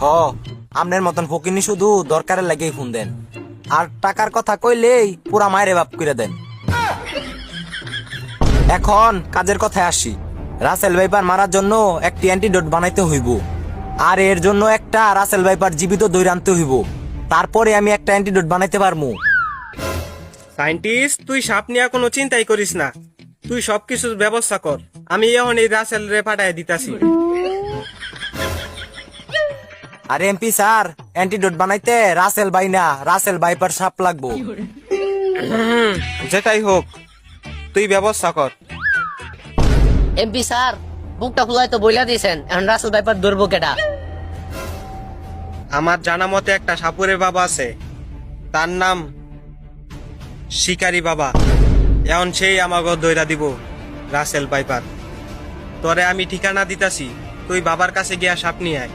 হ, আমনের মতন ফকিনি শুধু দরকারের লাগেই ফোন দেন, আর টাকার কথা কইলেই পুরা মায়েরে বাপ করে দেন। এখন কাজের কথায় আসি। রাসেল ভাইপার মারার জন্য একটি অ্যান্টিডোট বানাইতে হইব, আর এর জন্য একটা রাসেল ভাইপার জীবিত দই আনতে হইব। তারপরে আমি একটা অ্যান্টিডোট বানাইতে পারবো। সায়েন্টিস্ট, তুই সাপ নিয়ে কোনো চিন্তাই করিস না, তুই সবকিছুর ব্যবস্থা কর। আমি এখন এই রাসেল রে পাঠায় দিতাছি। আরে এমপি স্যার, অ্যান্টিডোট বানাইতে রাসেল ভাই না, রাসেল ভাইপার সাপ লাগবো। যেটাই হোক, তুই ব্যবস্থা কর। এমপি স্যার, বুকটা খুলাই তো বইলা দিয়েছেন, এখন রাসেল ভাইপার ধরবো কেটা? আমার জানা মতে একটা সাপুরের বাবা আছে, তার নাম শিকারি বাবা। এখন সেই আমাকে দইরা দিব রাসেল ভাইপার। তোরে আমি ঠিকানা দিতাছি, তুই বাবার কাছে গিয়া সাপ নিয়ে আয়।